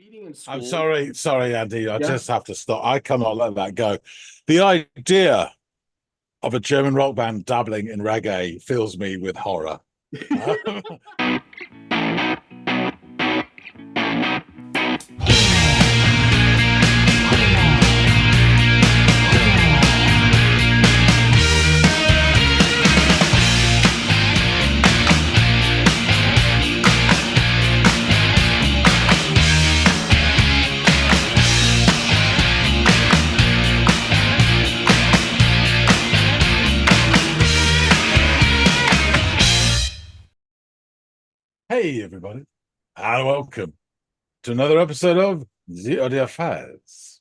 Reading in I'm school. sorry, Andy. I Yeah. just have to stop. I cannot let that go. The idea of a German rock band dabbling in reggae fills me with horror. Hey, everybody, and welcome to another episode of the Audiophiles.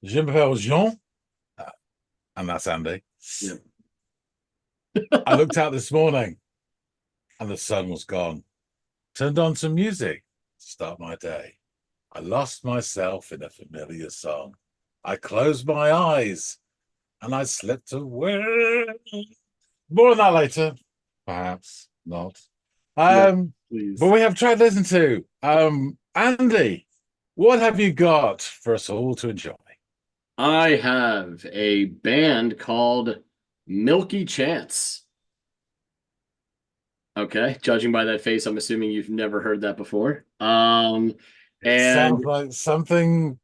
Je m'appelle Jean, and that's Andy. Yep. I looked out this morning, and the sun was gone. Turned on some music to start my day. I lost myself in a familiar song. I closed my eyes, and I slipped away. More on that later. Perhaps not. Please. But we have tried to listen to. Andy, what have you got for us all to enjoy? I have a band called Milky Chance. Okay, judging by that face, I'm assuming you've never heard that before. It And sounds like something.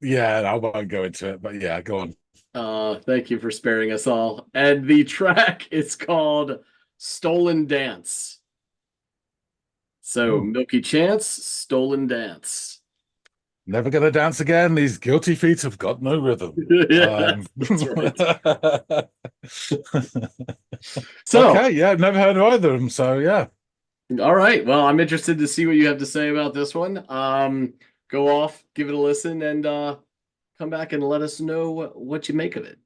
Yeah, I won't go into it, but yeah, go on. thank you for sparing us all. And the track is called Stolen Dance. So Milky Chance, Stolen Dance. Never gonna dance again. These guilty feet have got no rhythm. Yeah, that's right. So, okay, yeah, I've never heard of either of them. So yeah. all right. Well, I'm interested to see what you have to say about this one. Go off, give it a listen, and come back and let us know what you make of it.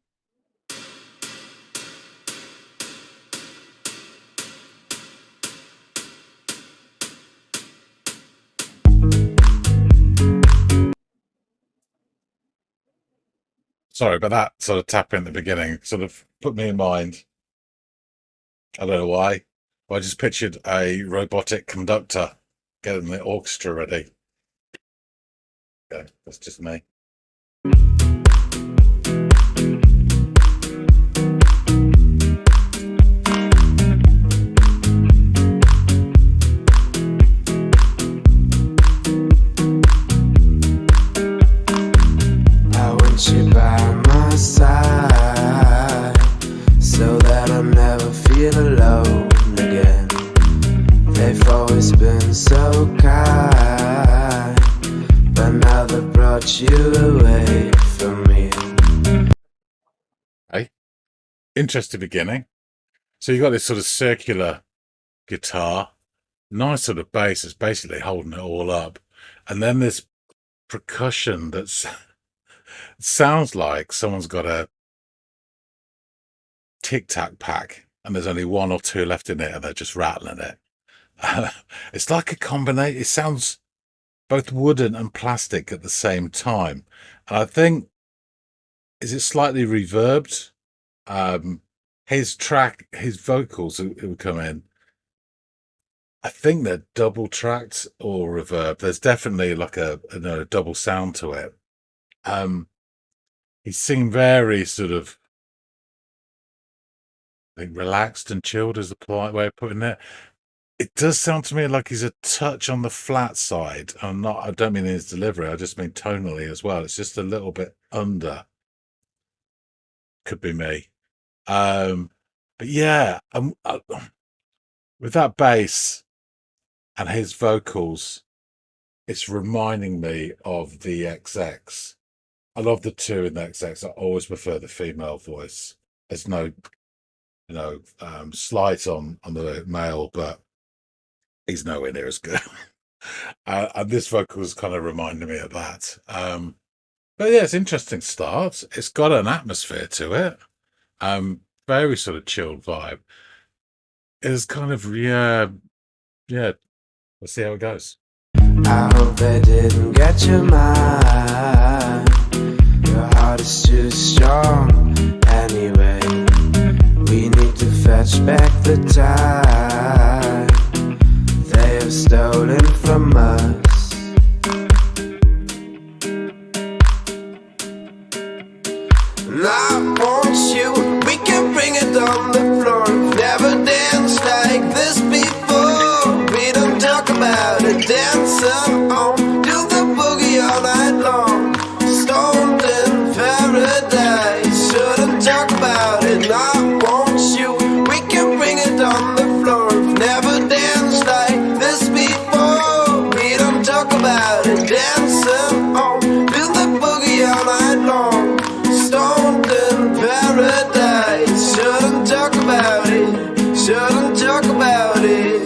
Sorry, but that sort of tap in the beginning sort of put me in mind. I don't know why. I just pictured a robotic conductor getting the orchestra ready. Okay, that's just me. I want you by my side so that I never feel alone again. They've always been so kind, but now they brought you away from me. Hey, interesting beginning. So you got this sort of circular guitar, nice sort of bass that's basically holding it all up, and then this percussion that's sounds like someone's got a Tic Tac pack and there's only one or two left in it and they're just rattling it. It's like a combination. It sounds both wooden and plastic at the same time. And I think, is it slightly reverbed? His vocals who come in, I think they're double tracked or reverb. There's definitely like a double sound to it. He seemed very sort of, I think, relaxed and chilled is the polite way of putting it. It does sound to me like he's a touch on the flat side. I don't mean in his delivery, I just mean tonally as well. It's just a little bit under. Could be me. But yeah, with that bass and his vocals, it's reminding me of the XX. I love the two in the XX. I always prefer the female voice. There's no, slight on the male, but he's nowhere near as good. And this vocal is kind of reminding me of that. But yeah, it's an interesting start. It's got an atmosphere to it. Very sort of chilled vibe. It's kind of, yeah. Let's see how it goes. I hope they didn't get your mind. Your heart is too strong anyway. We need to fetch back the time. They were stolen from us. And I want you, we can bring it on the floor. We've never danced like this before. We don't talk about it, dance on, do the boogie all night long. Stoned in paradise, shouldn't talk about it. I want you, we can bring it on the floor. We've never danced like this before. We don't talk about it, dancing on, do the boogie all night long. Stoned in paradise, shouldn't talk about it, shouldn't talk about it.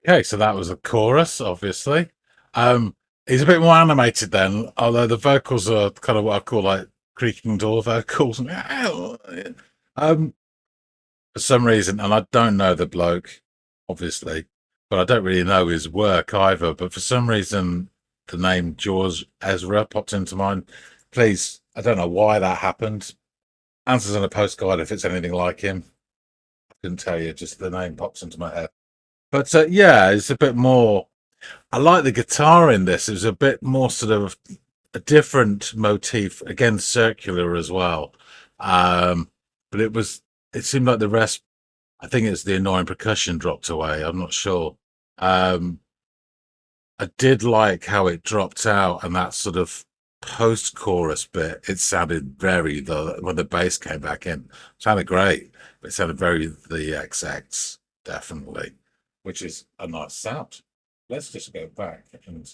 Okay, so that was a chorus, obviously. He's a bit more animated then, although the vocals are kind of what I call like creaking door vocals. For some reason, and I don't know the bloke, obviously, but I don't really know his work either. But for some reason, the name George Ezra popped into mind. Please, I don't know why that happened. Answers on a postcard if it's anything like him. I couldn't tell you, just the name pops into my head. But yeah, it's a bit more. I like the guitar in this. It was a bit more sort of a different motif, again circular as well. But it seemed like the rest. I think it's the annoying percussion dropped away. I'm not sure. I did like how it dropped out and that sort of post-chorus bit. It sounded very when the bass came back in. It sounded great, but it sounded very the XX definitely, which is a nice sound. Let's just go back and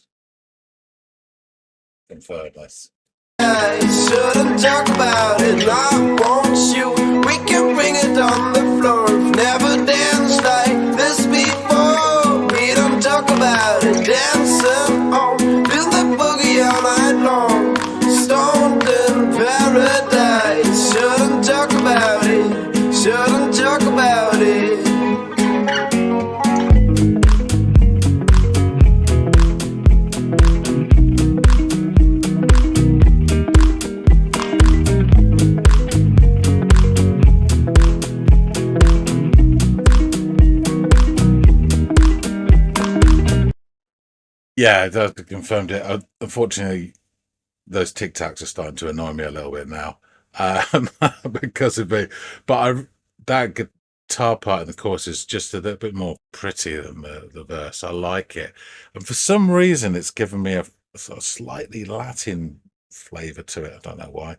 confirm this. I shouldn't talk about it, I want you, we can bring it on the floor. We've never danced like this before. We don't talk about it, dancing on, do the boogie all night long. Stoned in paradise, shouldn't talk about it, shouldn't talk about it. Yeah, that confirmed it. Unfortunately, those Tic Tacs are starting to annoy me a little bit now because of it. But that guitar part in the chorus is just a little bit more pretty than the verse. I like it, and for some reason, it's given me a sort of slightly Latin flavor to it. I don't know why.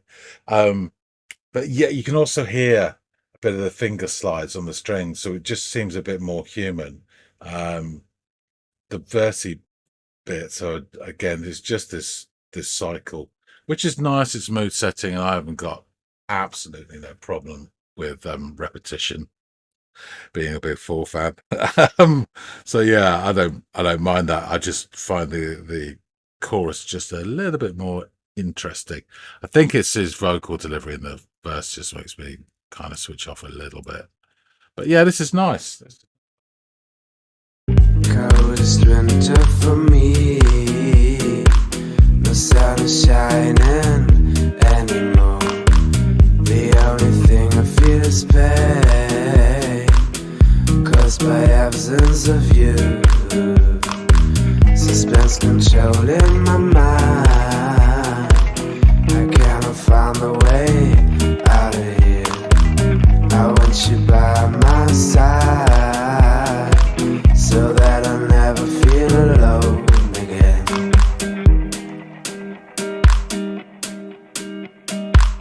But yeah, you can also hear a bit of the finger slides on the strings, so it just seems a bit more human. The versy bit, so again, there's just this cycle, which is nice. It's mood setting, and I haven't got absolutely no problem with repetition, being a big Fall fan. So yeah, I don't mind that. I just find the chorus just a little bit more interesting. I think it's his vocal delivery in the verse just makes me kind of switch off a little bit. But yeah, this is nice. Coldest winter for me, no sun is shining anymore. The only thing I feel is pain, caused by absence of you. Suspense controlling my mind, I cannot find the way out of here. I want you by my side, so that I never feel alone again.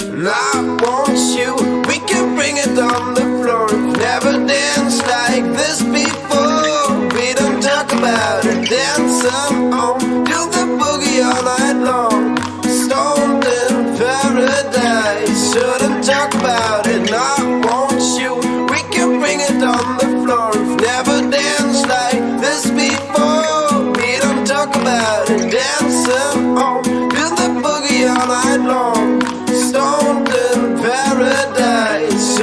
And I want you, we can bring it on the floor. We've never danced like this before. We don't talk about it, dancing on, do the boogie all night long. Stoned in paradise, shouldn't talk about it. And I want you, we can bring it on the floor. We've never danced like this before. We don't talk about it, dancing on, do the boogie all night long. Stoned in paradise,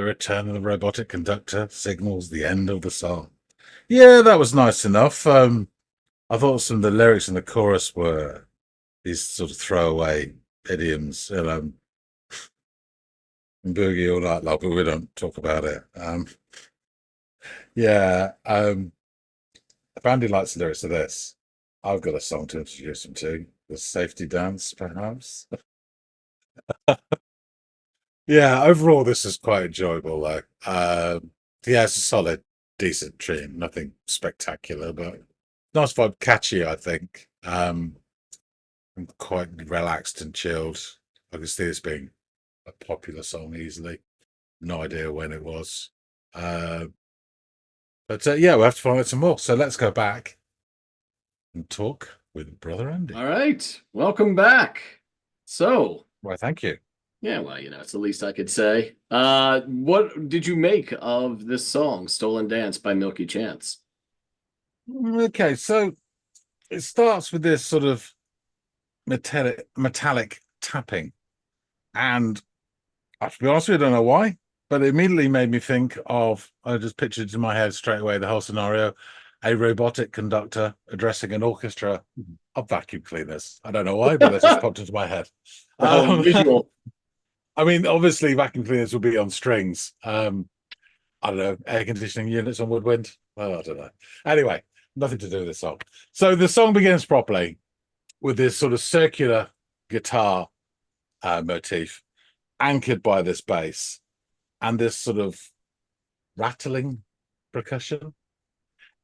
The return of the robotic conductor signals the end of the song. Yeah, that was nice enough. I thought some of the lyrics in the chorus were these sort of throwaway idioms, and boogie all night long, but we don't talk about it. Yeah, Bandy likes the lyrics of this. I've got a song to introduce him to. The Safety Dance, perhaps. Yeah, overall, this is quite enjoyable, though. Yeah, it's a solid, decent tune. Nothing spectacular, but nice vibe, catchy, I think. I'm quite relaxed and chilled. I can see this being a popular song easily. No idea when it was. But yeah, we'll have to find out some more. So let's go back and talk with Brother Andy. All right. Welcome back. So, Well, thank you. yeah, well, it's the least I could say. What did you make of this song, Stolen Dance by Milky Chance? Okay, so it starts with this sort of metallic tapping. And I have to be honest with you, I don't know why, but it immediately made me think of, I just pictured in my head straight away the whole scenario, a robotic conductor addressing an orchestra of vacuum cleaners. I don't know why, but that just popped into my head. Visual. I mean, obviously, vacuum cleaners will be on strings. I don't know, air conditioning units on woodwind. Well, I don't know. Anyway, nothing to do with this song. So the song begins properly with this sort of circular guitar motif anchored by this bass and this sort of rattling percussion.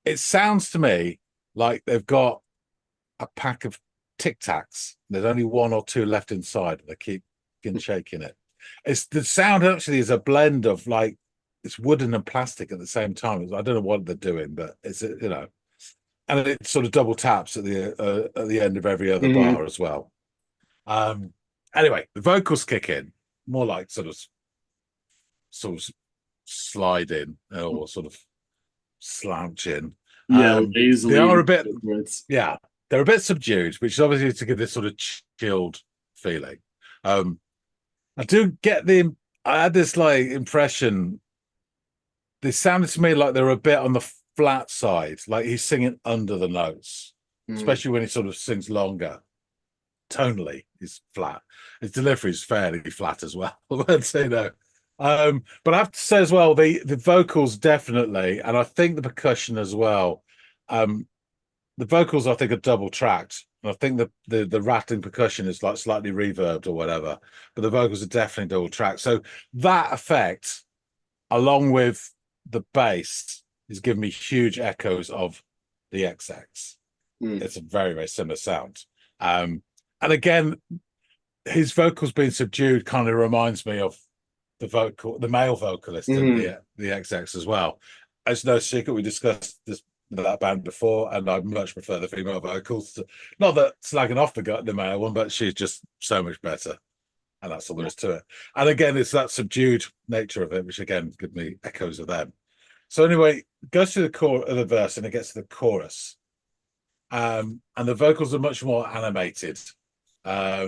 It sounds to me like they've got a pack of Tic Tacs. There's only one or two left inside. They keep shaking it. It's the sound actually is a blend of like it's wooden and plastic at the same time. I don't know what they're doing, but it's and it sort of double taps at the end of every other bar as well. Anyway, the vocals kick in more like sort of slide in or sort of slouch in. Yeah, lazily. They are a bit, yeah, they're a bit subdued, which is obviously to give this sort of chilled feeling. I do get I had this like impression. They sounded to me like they're a bit on the flat side, like he's singing under the notes, especially when he sort of sings longer. Tonally, he's flat. His delivery is fairly flat as well. I'd say no. But I have to say as well, the vocals definitely, and I think the percussion as well. The vocals I think are double tracked. And I think the rattling percussion is like slightly reverbed or whatever, but the vocals are definitely double tracked. So that effect, along with the bass, is giving me huge echoes of the XX. It's a very, very similar sound. And again, his vocals being subdued kind of reminds me of the male vocalist in the XX as well. It's no secret we discussed that band before, and I much prefer the female vocals. Not that slagging off the male one, but she's just so much better, and that's all there is to it. And again, it's that subdued nature of it, which again gives me echoes of them. So anyway, it goes to the core of the verse, and it gets to the chorus, and the vocals are much more animated. I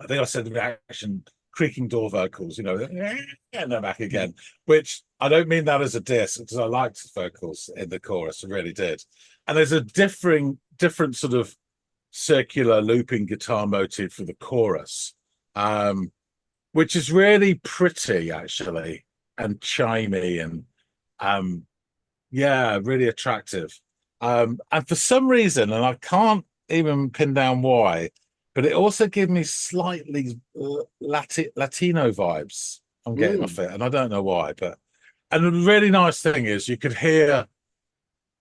think I said the reaction. Creaking door vocals, and they're back again, which I don't mean that as a diss because I liked the vocals in the chorus, I really did. And there's a different sort of circular looping guitar motif for the chorus, which is really pretty actually, and chimey and really attractive. And for some reason, and I can't even pin down why, but it also gave me slightly Latino vibes. I'm getting off it, and I don't know why. And the really nice thing is you could hear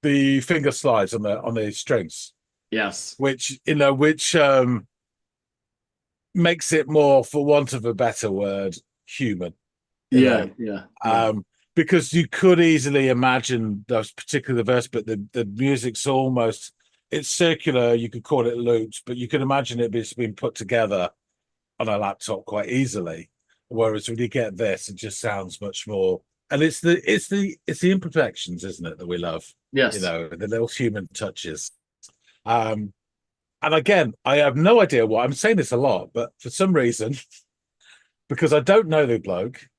the finger slides on the strings. Yes, which makes it more, for want of a better word, human. Yeah. Because you could easily imagine those particular verse, but the music's almost. It's circular, you could call it looped, but you can imagine it being put together on a laptop quite easily. Whereas when you get this, it just sounds much more. And it's the imperfections, isn't it, that we love? Yes. The little human touches. And again, I have no idea why I'm saying this a lot, but for some reason, because I don't know the bloke,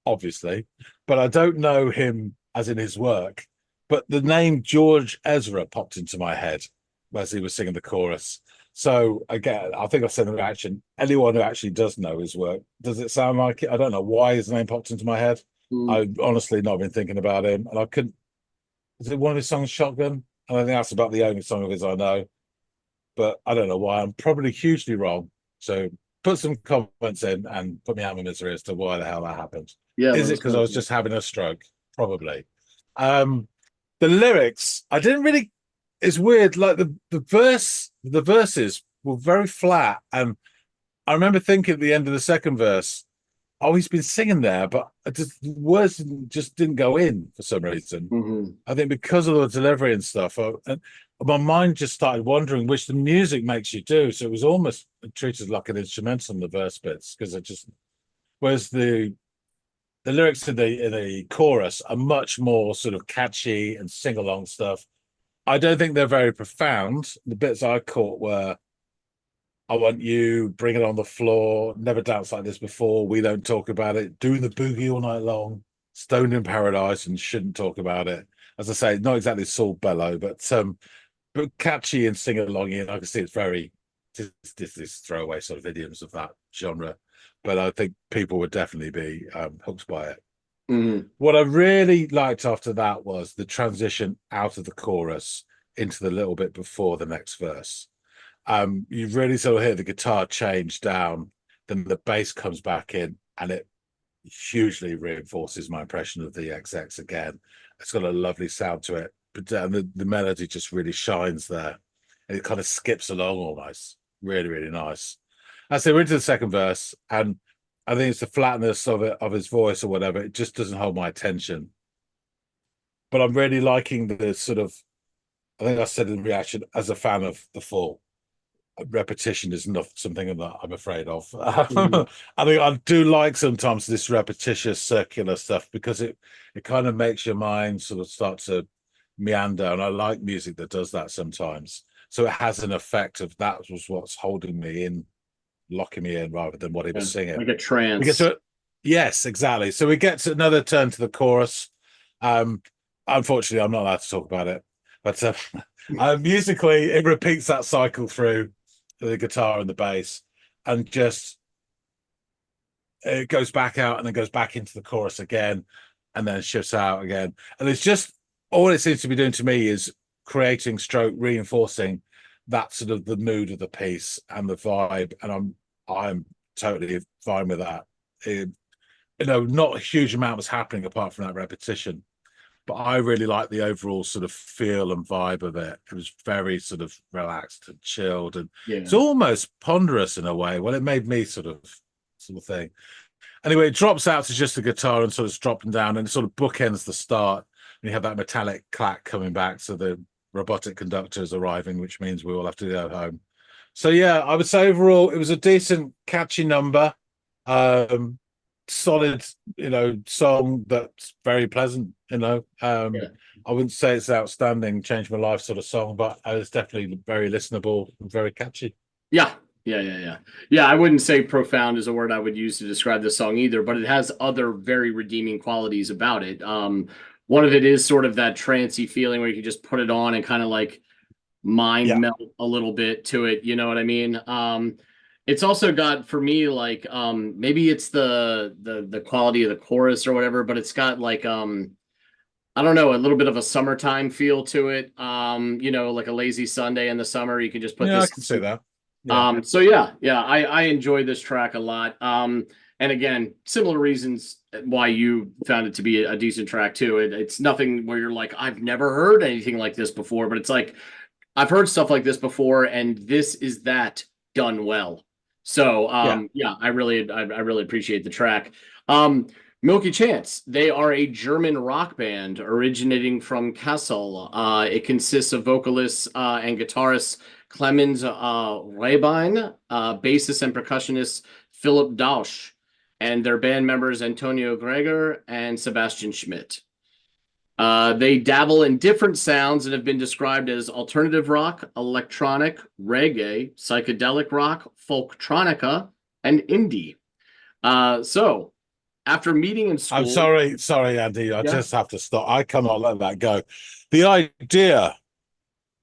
obviously, but I don't know him as in his work. But the name George Ezra popped into my head as he was singing the chorus. So again, I think I said in the reaction, anyone who actually does know his work, does it sound like it? I don't know why his name popped into my head. I've honestly not been thinking about him, and I couldn't. Is it one of his songs, Shotgun? I think that's about the only song of his I know, but I don't know why. I'm probably hugely wrong. So put some comments in and put me out of my misery as to why the hell that happened. Yeah, Is let it us because know. I was just having a stroke? Probably. The lyrics, I didn't really. It's weird. Like the verses were very flat, and I remember thinking at the end of the second verse, "Oh, he's been singing there," but the words just didn't go in for some reason. Mhm. I think because of the delivery and stuff, and my mind just started wandering, which the music makes you do. So it was almost treated like an instrumental in the verse bits because it just. Whereas the lyrics in the chorus are much more sort of catchy and sing along stuff. I don't think they're very profound. The bits I caught were, "I want you, bring it on the floor, never danced like this before, we don't talk about it, doing the boogie all night long, stoned in paradise and shouldn't talk about it." As I say, not exactly Saul Bellow, but catchy and sing along. I can see it's very this throwaway sort of idioms of that genre, but I think people would definitely be hooked by it. Mhm. What I really liked after that was the transition out of the chorus into the little bit before the next verse. You really sort of hear the guitar change down, then the bass comes back in, and it hugely reinforces my impression of the XX again. It's got a lovely sound to it, but the melody just really shines there. And it kind of skips along almost. Really, really nice. And so we're into the second verse, and I think it's the flatness of it, of his voice or whatever. It just doesn't hold my attention. But I'm really liking the sort of, I think I said in the reaction, as a fan of The Fall, repetition is not something that I'm afraid of. Mhm. I think I do like sometimes this repetitious circular stuff because it kind of makes your mind sort of start to meander, and I like music that does that sometimes. So it has an effect of that was what's holding me in, locking me in, rather than what he Yeah, was singing. like a We get trance. to it. Yes, exactly. So we get to another turn to the chorus. Um, Unfortunately, I'm not allowed to talk about it, but musically, it repeats that cycle through the guitar and the bass, and just it goes back out and then goes back into the chorus again, and then shifts out again. And it's just all it seems to be doing to me is creating stroke reinforcing that sort of the mood of the piece and the vibe, and I'm totally fine with that. Not a huge amount was happening apart from that repetition, but I really like the overall sort of feel and vibe of it. It was very sort of relaxed and chilled, and it's Yeah. almost ponderous in a way. Well, it made me sort of thing. Anyway, it drops out to just the guitar and sort of dropping down, and it sort of bookends the start. And you have that metallic clack coming back, so the robotic conductor is arriving, which means we all have to go home. So yeah, I would say overall it was a decent, catchy number. Um, Solid, song that's very pleasant. Yeah. I wouldn't say it's outstanding, changed my life sort of song, but it's definitely very listenable and very catchy. Yeah. Yeah, I wouldn't say profound is a word I would use to describe this song either, but it has other very redeeming qualities about it. One of it is sort of that trancey feeling where you can just put it on and kind of like mind Yeah, melt a little bit to it, you know what I mean? It's also got for me like maybe it's the quality of the chorus or whatever, but it's got like I don't know, a little bit of a summertime feel to it. Like a lazy Sunday in the summer, you can just put yeah, I this. can see that. Yeah, So yeah, I enjoy this track a lot. And again, similar reasons why you found it to be a decent track too. It's nothing where you're like, I've never heard anything like this before, but it's like I've heard stuff like this before, and this is that done well. So yeah. yeah, I really appreciate the track. Um, Milky Chance, they are a German rock band originating from Kassel. It consists of vocalists and guitarist Clemens Rehbein, bassist and percussionist Philip Dausch, and their band members Antonio Greger and Sebastian Schmidt. They dabble in different sounds and have been described as alternative rock, electronic, reggae, psychedelic rock, folktronica, and indie. So After meeting in school, I'm sorry, Andy. I yeah. just have to stop. I cannot let that go. The idea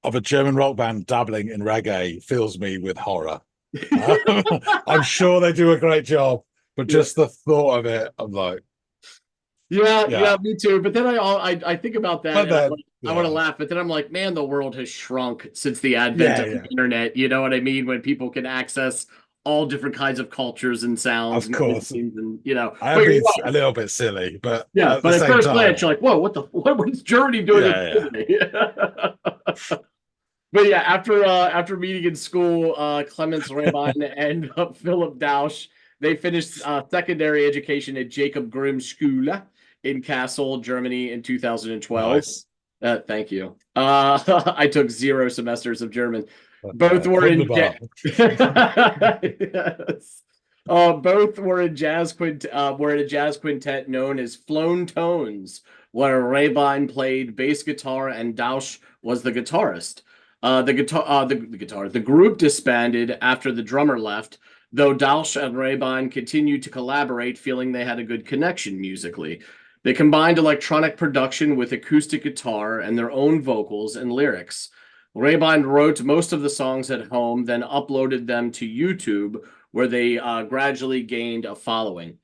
of a German rock band dabbling in reggae fills me with horror. I'm sure they do a great job, but just the thought of it, I'm like, Yeah, me too. But then I think about that but and then, I want to yeah, laugh, but then I'm like, man, the world has shrunk since the advent yeah, of the yeah, internet. You know what I mean? When people can access all different kinds of cultures and sounds of and course. cuisines and you know. I am But you're being a right. little bit silly, but Yeah, at the but at same first glance, time, you're like, whoa, what is Germany doing with yeah, Disney? But yeah, after meeting in school, Clemens Rabin and Philip Dausch, they finished secondary education at Jacob Grimm Schule in Kassel, Germany in 2012. nice. Thank you. I took 0 semesters of German. Both Okay. were in Wunderbar. yes. Both were in were in a jazz quintet known as Flown Tones, where Rabin played bass guitar and Dausch was the guitarist. The group disbanded after the drummer left, though Dausch and Rabin continued to collaborate, feeling they had a good connection musically. They combined electronic production with acoustic guitar and their own vocals and lyrics. Rabin wrote most of the songs at home, then uploaded them to YouTube, where they gradually gained a following.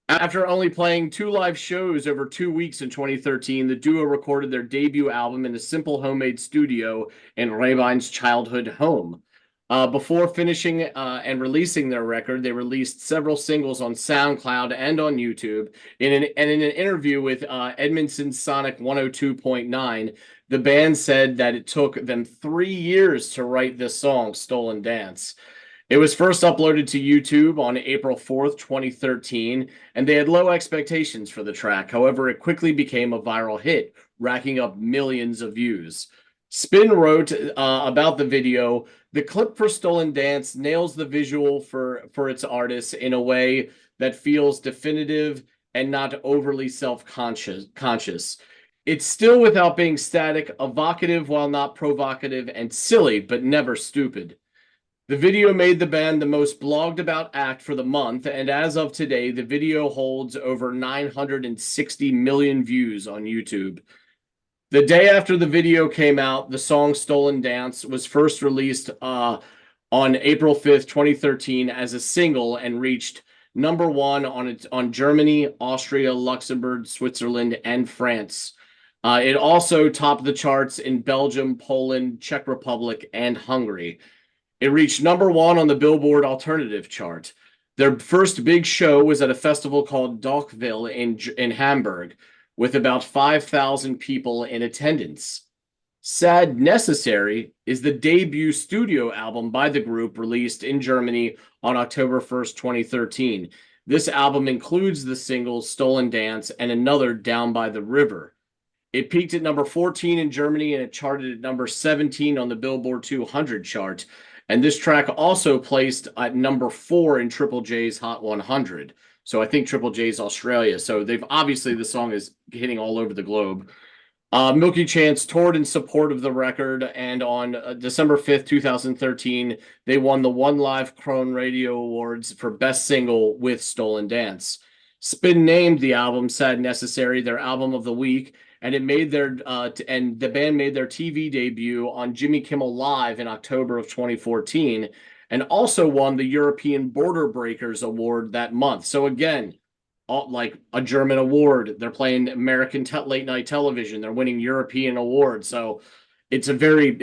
After only playing 2 live shows over 2 weeks in 2013, the duo recorded their debut album in a simple homemade studio in Rabin's childhood home. Before finishing and releasing their record, they released several singles on SoundCloud and on YouTube. In an interview with Edmondson Sonic 102.9, the band said that it took them 3 years to write this song, Stolen Dance. It was first uploaded to YouTube on April 4th, 2013, and they had low expectations for the track. However, it quickly became a viral hit, racking up millions of views. Spin wrote about the video, the clip for Stolen Dance nails the visual for its artists in a way that feels definitive and not overly self-conscious. It's still without being static, evocative while not provocative, and silly, but never stupid. The video made the band the most blogged about act for the month, and as of today, the video holds over 960 million views on YouTube. The day after the video came out, the song Stolen Dance was first released on April 5th, 2013 as a single and reached #1 on Germany, Austria, Luxembourg, Switzerland, and France. It also topped the charts in Belgium, Poland, Czech Republic, and Hungary. It reached #1 on the Billboard Alternative chart. Their first big show was at a festival called Dockville in Hamburg, with about 5,000 people in attendance. Sad Necessary is the debut studio album by the group released in Germany on October 1st, 2013. This album includes the singles Stolen Dance and another Down by the River. It peaked at #14 in Germany and it charted at #17 on the Billboard 200 chart. And this track also placed at #4 in Triple J's Hot 100. So I think Triple J's Australia. So they've obviously the song is hitting all over the globe. Milky Chance toured in support of the record, and on December 5th, 2013, they won the One Live Krone Radio Awards for Best Single with Stolen Dance. Spin named the album Sad Necessary their album of the week, and it made their and the band made their TV debut on Jimmy Kimmel Live in October of 2014, and also won the European Border Breakers Award that month. So again, like a German award, they're playing American late night television, they're winning European awards. So it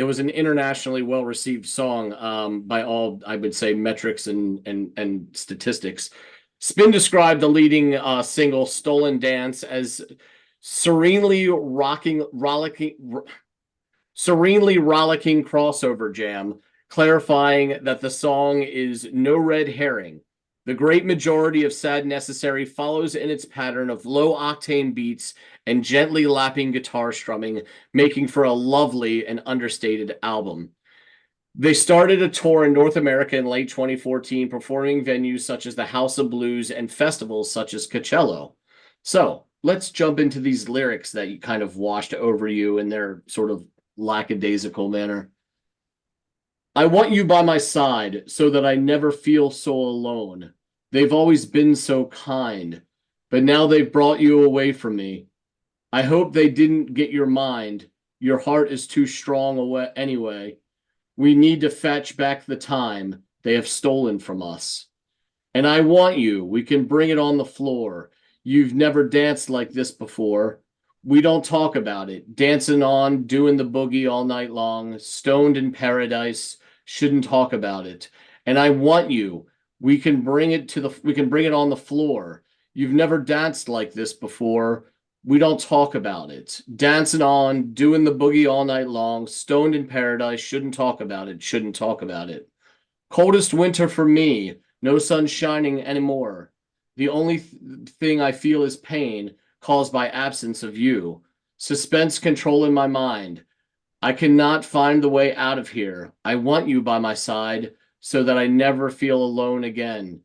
was an internationally well received song by all, I would say, metrics and statistics. Spin described the leading single "Stolen Dance" as serenely rollicking crossover jam, clarifying that the song is no red herring. The great majority of Sad Necessary follows in its pattern of low-octane beats and gently lapping guitar strumming, making for a lovely and understated album. They started a tour in North America in late 2014, performing venues such as the House of Blues and festivals such as Coachella. So let's jump into these lyrics that you kind of washed over you in their sort of lackadaisical manner. I want you by my side so that I never feel so alone. They've always been so kind. but now they've brought you away from me. I hope they didn't get your mind. Your heart is too strong away anyway. We need to fetch back the time they have stolen from us. And I want you. We can bring it on the floor. You've never danced like this before. We don't talk about it. Dancing on, doing the boogie all night long, stoned in paradise, shouldn't talk about it. And I want you. We can bring it on the floor. You've never danced like this before. We don't talk about it. Dancing on, doing the boogie all night long, stoned in paradise, shouldn't talk about it, shouldn't talk about it. Coldest winter for me, no sun shining anymore. The only thing I feel is pain caused by absence of you. Suspense controlling my mind. I cannot find the way out of here. I want you by my side so that I never feel alone again.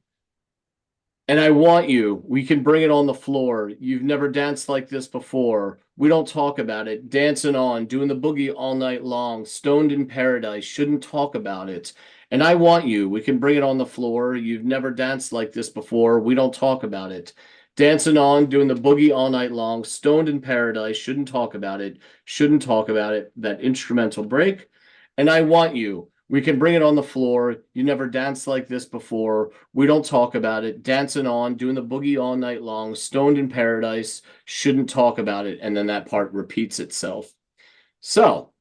And I want you. We can bring it on the floor. You've never danced like this before. We don't talk about it. Dancing on, doing the boogie all night long, stoned in paradise, shouldn't talk about it. And I want you. We can bring it on the floor. You've never danced like this before. We don't talk about it. Dancing on, doing the boogie all night long, stoned in paradise, shouldn't talk about it. Shouldn't talk about it. That instrumental break. And I want you. We can bring it on the floor. You never danced like this before. We don't talk about it. Dancing on, doing the boogie all night long, stoned in paradise, shouldn't talk about it. And then that part repeats itself. So,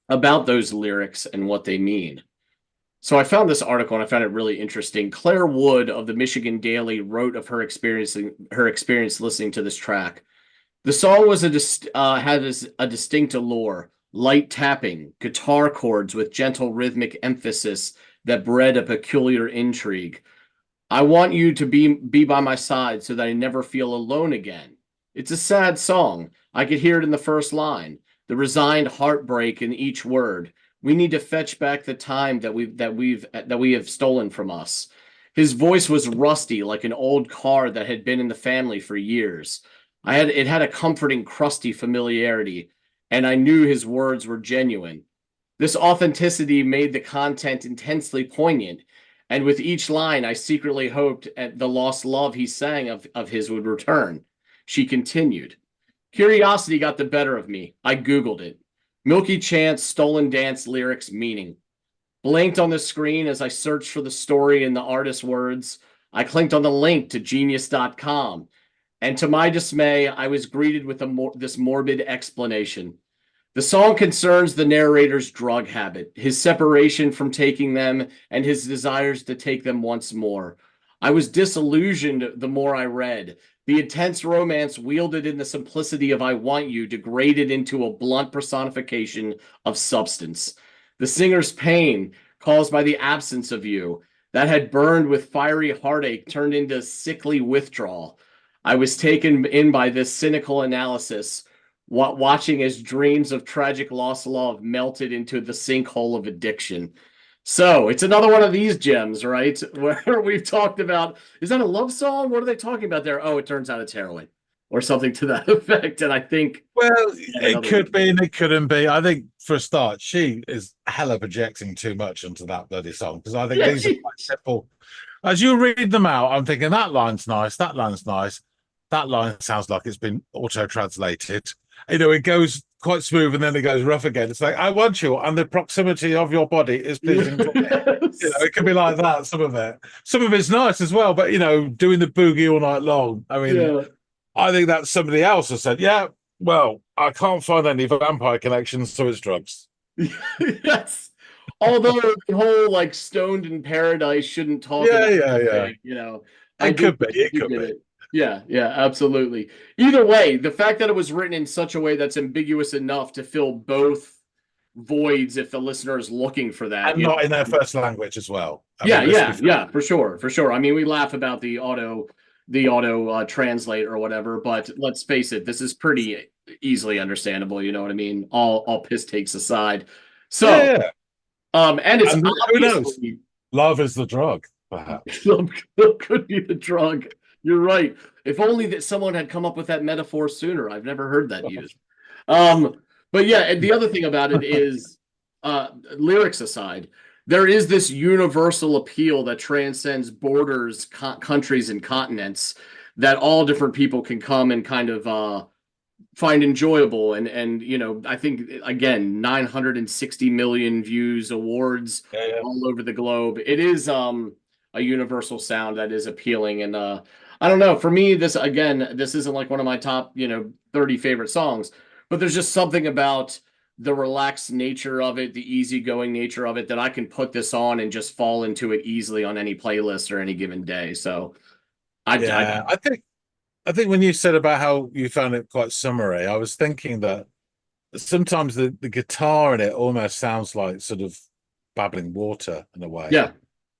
about those lyrics and what they mean. So I found this article and I found it really interesting. Claire Wood of the Michigan Daily wrote of her experience listening to this track. The song was had a distinct allure, light tapping, guitar chords with gentle rhythmic emphasis that bred a peculiar intrigue. I want you to be by my side so that I never feel alone again. It's a sad song. I could hear it in the first line, the resigned heartbreak in each word. We need to fetch back the time that we have stolen from us. His voice was rusty like an old car that had been in the family for years. It had a comforting, crusty familiarity, and I knew his words were genuine. This authenticity made the content intensely poignant, and with each line, I secretly hoped the lost love he sang of his would return. She continued. Curiosity got the better of me. I Googled it. Milky chants, stolen dance lyrics meaning. Blinked on the screen as I searched for the story in the artist's words. I clicked on the link to genius.com. And to my dismay, I was greeted with this morbid explanation. The song concerns the narrator's drug habit, his separation from taking them, and his desires to take them once more. I was disillusioned the more I read. The intense romance wielded in the simplicity of I Want You degraded into a blunt personification of substance. The singer's pain, caused by the absence of you, that had burned with fiery heartache, turned into sickly withdrawal. I was taken in by this cynical analysis, watching as dreams of tragic lost love melted into the sinkhole of addiction. So it's another one of these gems, right? Where we've talked about, is that a love song? What are they talking about there? Oh, it turns out it's heroin or something to that effect. And I think, well, it could be and it couldn't be. I think for a start, she is hella projecting too much into that bloody song because I think these are quite simple. As you read them out, I'm thinking that line's nice, that line's nice. That line sounds like it's been auto-translated. You know, it goes quite smooth and then it goes rough again. It's like, I want you, and the proximity of your body is pleasing to me. You know, it can be like that, some of it. Some of it's nice as well, but, you know, doing the boogie all night long. I mean, I think that somebody else has said, yeah, well, I can't find any vampire connections, so it's drugs. Yes. Although the whole, like, stoned in paradise shouldn't talk about it, you know. It could be. Yeah, absolutely. Either way, the fact that it was written in such a way that's ambiguous enough to fill both voids if the listener is looking for that. And not in their first language as well. Yeah, for sure. I mean, we laugh about the auto translate or whatever, but let's face it, this is pretty easily understandable, you know what I mean? All piss takes aside. So, and it's who knows? Love is the drug, perhaps. Love could be the drug. You're right. If only that someone had come up with that metaphor sooner. I've never heard that used. But yeah, and the other thing about it is, lyrics aside, there is this universal appeal that transcends borders, countries, and continents. that all different people can come and kind of find enjoyable. And you know, I think again, 960 million views, awards Yeah, all over the globe. It is a universal sound that is appealing. And I don't know, for me, this again, this isn't like one of my top, you know, 30 favorite songs, but there's just something about the relaxed nature of it, the easygoing nature of it, that I can put this on and just fall into it easily on any playlist or any given day. So yeah. I think when you said about how you found it quite summery, I was thinking that sometimes the guitar in it almost sounds like sort of babbling water in a way. yeah,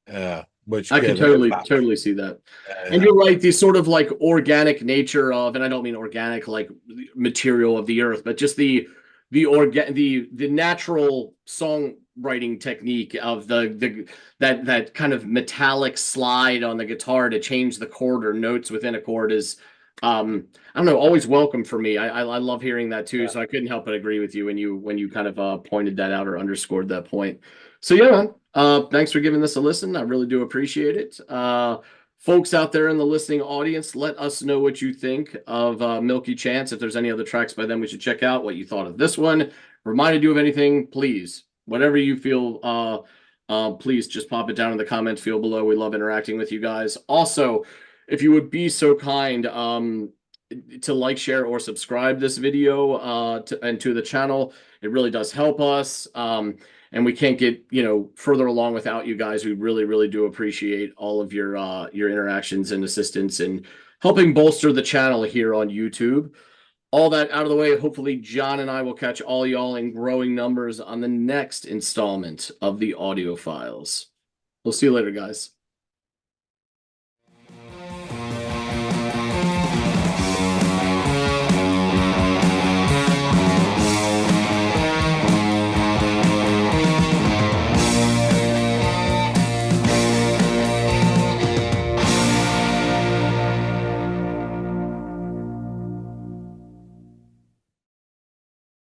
Yeah, which I could gives it that. totally see that. And Yeah, you're right, the sort of like organic nature of, and I don't mean organic like material of the earth, but just the natural songwriting technique of the that kind of metallic slide on the guitar to change the chord or notes within a chord is I don't know, always welcome for me. I love hearing that too. yeah. So I couldn't help but agree with you when you kind of pointed that out or underscored that point. So yeah, man. Thanks for giving this a listen. I really do appreciate it. Folks out there in the listening audience, let us know what you think of Milky Chance. If there's any other tracks by them we should check out, what you thought of this one. Reminded you of anything, please. Whatever you feel, please just pop it down in the comments field below. We love interacting with you guys. Also, if you would be so kind to like, share, or subscribe this video and to the channel, it really does help us. And we can't get, you know, further along without you guys. We really, really do appreciate all of your interactions and assistance and helping bolster the channel here on YouTube. All that out of the way, hopefully John and I will catch all y'all in growing numbers on the next installment of the Audiophiles. We'll see you later, guys.